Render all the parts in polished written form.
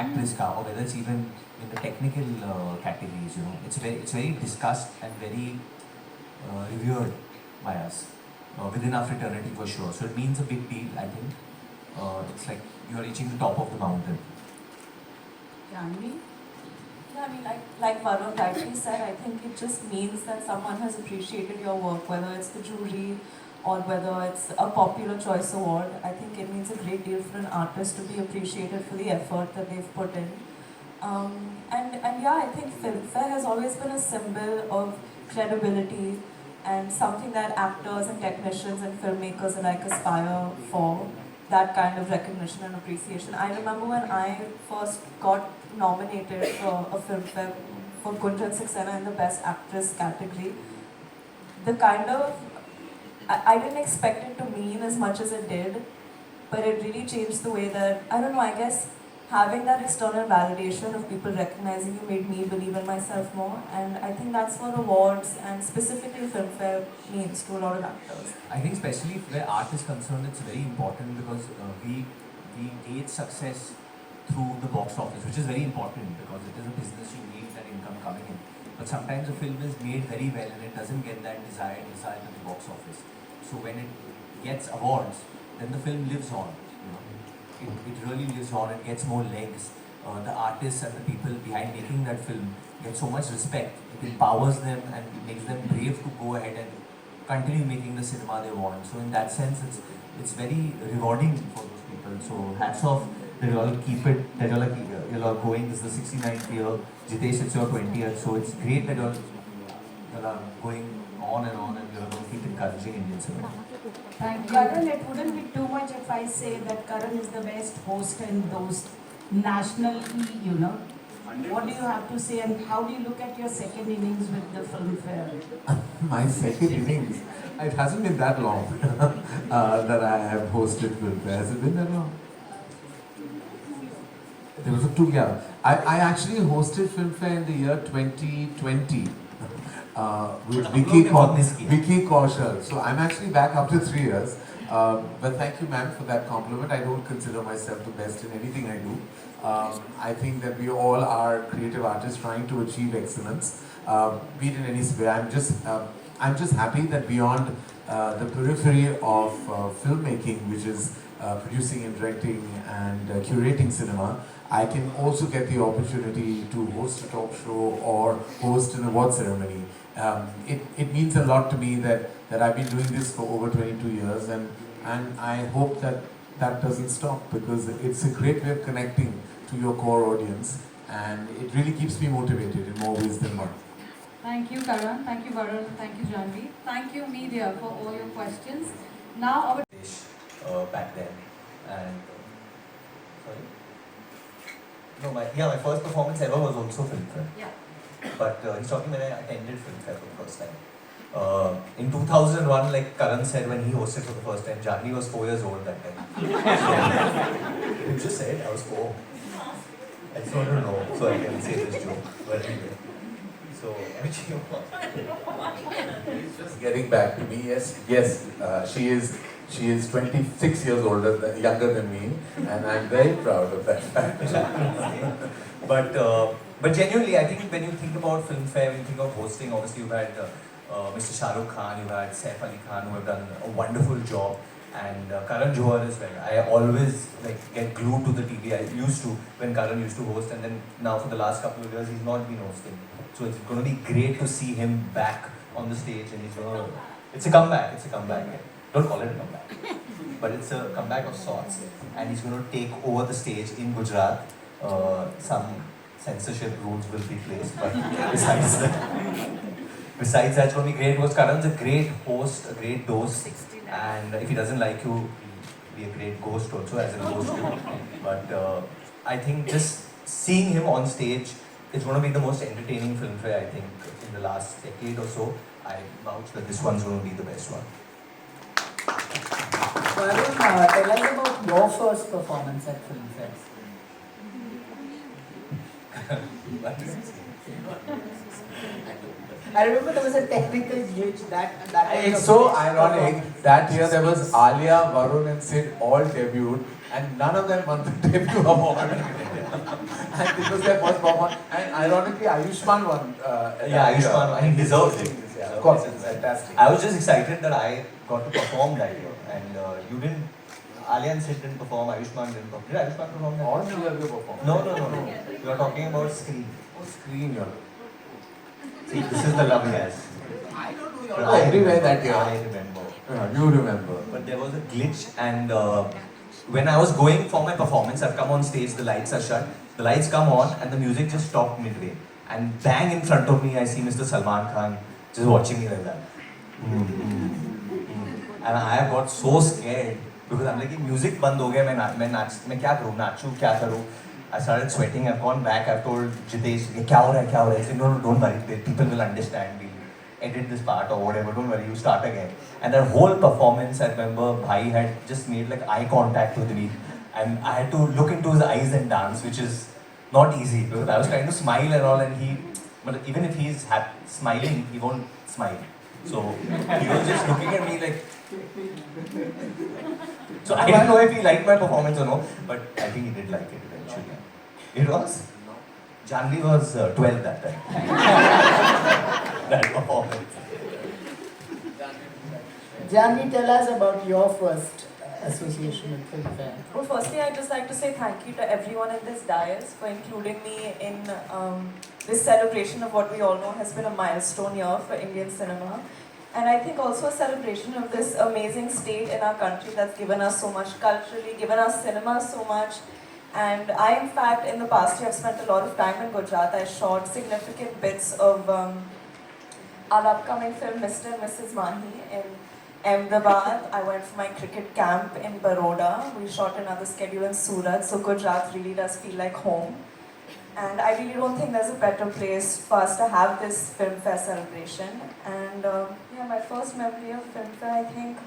actress ka, or whether it's even in the technical categories, it's very discussed and very revered by us within our fraternity for sure. So it means a big deal, I think. It's like you're reaching the top of the mountain. Janhvi? Yeah, I mean, like Varun rightly said, I think it just means that someone has appreciated your work, whether it's the jury or whether it's a popular choice award. I think it means a great deal for an artist to be appreciated for the effort that they've put in. And yeah, I think Filmfare has always been a symbol of credibility and something that actors and technicians and filmmakers alike aspire for, that kind of recognition and appreciation. I remember when I first got nominated for a Filmfare for Gunjan Saxena in the Best Actress category, the kind of, I didn't expect it to mean as much as it did, but it really changed the way that, I don't know, I guess having that external validation of people recognizing you made me believe in myself more, and I think that's what awards and specifically Filmfare means to a lot of actors. I think especially where art is concerned, it's very important because we gauge success through the box office, which is very important because it is a business, you need that income coming in. But sometimes a film is made very well and it doesn't get that desired result at the box office. So when it gets awards, then the film lives on. It really lives on, it gets more legs. The artists and the people behind making that film get so much respect. It empowers them and makes them brave to go ahead and continue making the cinema they want. So in that sense, it's very rewarding for those people. So hats off that you all keep it, that you all are going. This is the 69th year. Jitesh, it's your 20th. So it's great that you all are going on and you're going to keep encouraging Indian cinema. Thank you. Karan, it wouldn't be too much if I say that Karan is the best host and those nationally, What do you have to say and how do you look at your second innings with the Filmfare? My second innings? It hasn't been that long that I have hosted Filmfare. Has it been that long? There was I actually hosted Filmfare in the year 2020. With Vicky Kaushal. So I'm actually back after 3 years. But thank you, ma'am, for that compliment. I don't consider myself the best in anything I do. I think that we all are creative artists trying to achieve excellence, be it in any sphere. I'm just happy that beyond the periphery of filmmaking, which is producing and directing and curating cinema, I can also get the opportunity to host a talk show or host an award ceremony. It means a lot to me that I've been doing this for over 22 years and I hope that doesn't stop because it's a great way of connecting to your core audience and it really keeps me motivated in more ways than one. Thank you, Karan. Thank you, Varun. Thank you, Janhvi. Thank you, media, for all your questions. Now our back then and sorry. No, my first performance ever was also Filmfare. Yeah. But he's talking when I attended Filmfare for the first time. In 2001, like Karan said, when he hosted for the first time, Janhvi was 4 years old that time. You just said I was 4. I just want to know so I can say this joke. But anyway. So, which you He's just getting back to me. Yes, she is 26 years younger than me, and I'm very proud of that fact. But genuinely, I think when you think about Filmfare, when you think of hosting, obviously you've had Mr. Shah Rukh Khan, you've had Saif Ali Khan, who have done a wonderful job, and Karan Johar as well. I always get glued to the TV. I used to when Karan used to host, and then now for the last couple of years he's not been hosting. So it's going to be great to see him back on the stage, and it's a comeback. It's a comeback. Don't call it a comeback, but it's a comeback of sorts, and he's going to take over the stage in Gujarat. Some censorship rules will be placed, but besides that, it's going to be great because Karan's a great host, a great dose, and if he doesn't like you, he'll be a great ghost also as a ghost. But I think just seeing him on stage, it's going to be the most entertaining Filmfare, I think, in the last decade or so. I vouch that this one's going to be the best one. Varun, tell us about your first performance at Filmfare. I remember there was a technical glitch that It's so ironic. That year there was Alia, Varun and Sid all debuted and none of them won the debut award. And this was their first performance. And ironically, Ayushmann won. Yeah, Ayushmann, he deserved it. Yeah, of course, it's fantastic. I was just excited that I got to perform that year, and you didn't. Alia and Sid didn't perform. Ayushmann didn't perform. Did Ayushmann perform that? All three of you performed. No. You are talking about screen. Oh, screen, you See, this is the love he has. I don't know. But You're everywhere that year. I remember. Yeah, you remember. But there was a glitch, and when I was going for my performance, I've come on stage, the lights are shut, the lights come on, and the music just stopped midway. And bang in front of me, I see Mr. Salman Khan just watching me like that. And I got so scared because I'm like, music band ho gaya, मैं क्या करूँ, नाचूँ, क्या करूँ? I started sweating. I've gone back. I've told Jitesh, क्या हो रहा है? He said, no, don't worry. People will understand. We'll edit this part or whatever. Don't worry. You start again. And that whole performance, I remember, Bhai had just made like eye contact with me, and I had to look into his eyes and dance, which is not easy because I was trying to smile and all, and but even if he's smiling, he won't smile. So he was just looking at me like. So I don't know if he liked my performance or no, but I think he did like it eventually. It was? Janhvi was 12 that time. That performance. Janhvi, tell us about your first association with Filmfare. Well, firstly, I'd just like to say thank you to everyone in this dais for including me in this celebration of what we all know has been a milestone year for Indian cinema. And I think also a celebration of this amazing state in our country that's given us so much culturally, given us cinema so much. And I, in fact, in the past year, I've spent a lot of time in Gujarat. I shot significant bits of our upcoming film, Mr. and Mrs. Mahi, in Ahmedabad. I went for my cricket camp in Baroda. We shot another schedule in Surat, so Gujarat really does feel like home. And I really don't think there's a better place for us to have this Filmfare celebration. And yeah, my first memory of Filmfare, I think,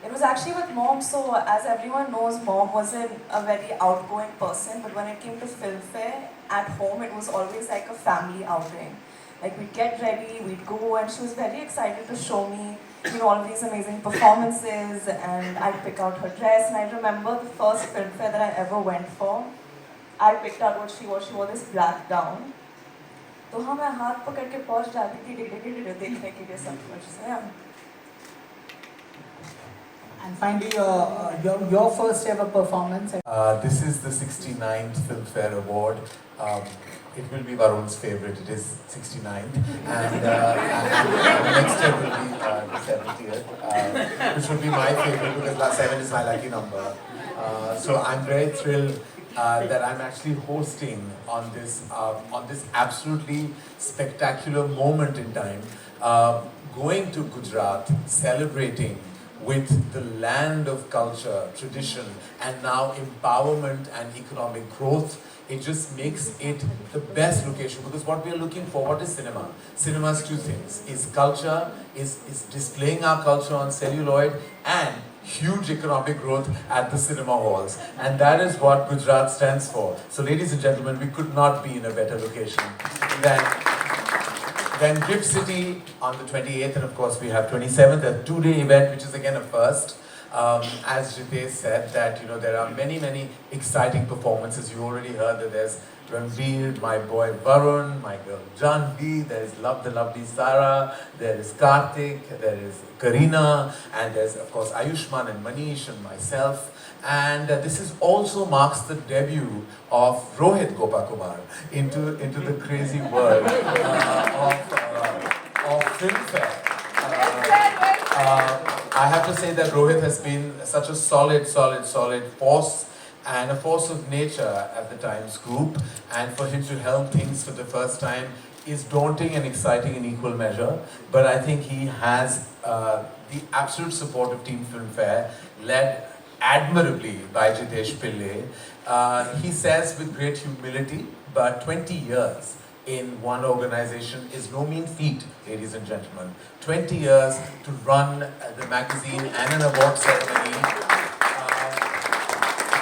it was actually with Mom. So as everyone knows, Mom wasn't a very outgoing person, but when it came to Filmfare, at home it was always like a family outing. Like we'd get ready, we'd go, and she was very excited to show me, all of these amazing performances, and I'd pick out her dress. And I remember the first Filmfare that I ever went for, I picked out what she wore. She wore this black gown. तो हाँ मैं हाथ पकड़ के पहुँच जाती थी देखने के लिए सब कुछ. So yeah. And finally, your first ever performance. This is the 69th Filmfare Award. It will be Varun's favorite. It is 69th, and next year will be the 70th, which will be my favorite because 7 is my lucky number. So I'm very thrilled that I'm actually hosting on this absolutely spectacular moment in time, going to Gujarat, celebrating with the land of culture, tradition, and now empowerment and economic growth. It just makes it the best location, because what we are looking for, what is cinema? Cinema is two things: is culture, is displaying our culture on celluloid, and huge economic growth at the cinema halls. And that is what Gujarat stands for. So ladies and gentlemen, we could not be in a better location than Gift City on the 28th, and of course we have 27th, a two-day event, which is again a first. As Jitesh said, that there are many exciting performances. You already heard that there's Ranveer, my boy Varun, my girl Janhvi, there is the lovely Sara, there is Karthik, there is Karina, and there's of course Ayushmann and Manish and myself. And this also marks the debut of Rohit Gopakumar into the crazy world of Filmfare. I have to say that Rohit has been such a solid force, and a force of nature at the Times Group, and for him to helm things for the first time is daunting and exciting in equal measure. But I think he has the absolute support of Team Filmfare, led admirably by Jitesh Pillai. He says with great humility, but 20 years in one organization is no mean feat, ladies and gentlemen. 20 years to run the magazine and an award ceremony.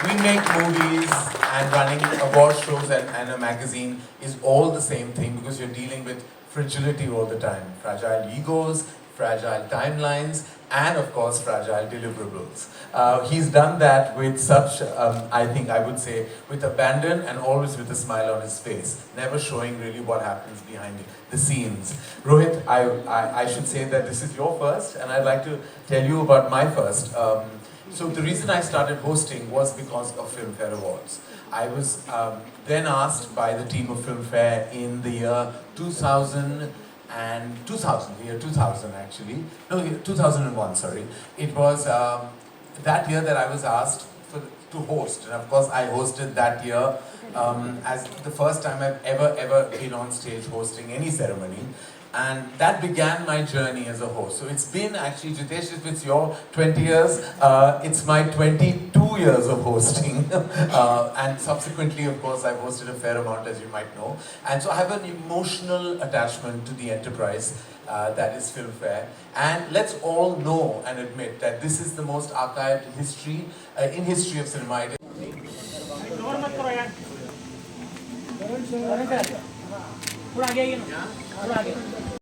We make movies, and running award shows and a magazine is all the same thing, because you're dealing with fragility all the time. Fragile egos, fragile timelines, and of course fragile deliverables. He's done that with such, I think I would say, with abandon and always with a smile on his face, never showing really what happens behind the scenes. Rohit, I should say that this is your first, and I'd like to tell you about my first. So the reason I started hosting was because of Filmfare Awards. I was then asked by the team of Filmfare in the year 2000 actually. No, 2001, sorry. It was that year that I was asked to host. And of course, I hosted that year as the first time I've ever been on stage hosting any ceremony. And that began my journey as a host. So it's been actually, Jitesh, if it's your 20 years, it's my 22 years of hosting. And subsequently, of course, I've hosted a fair amount, as you might know. And so I have an emotional attachment to the enterprise that is Filmfare. And let's all know and admit that this is the most archived history in history of cinema. थोड़ा आगे आइए ना, थोड़ा आगे।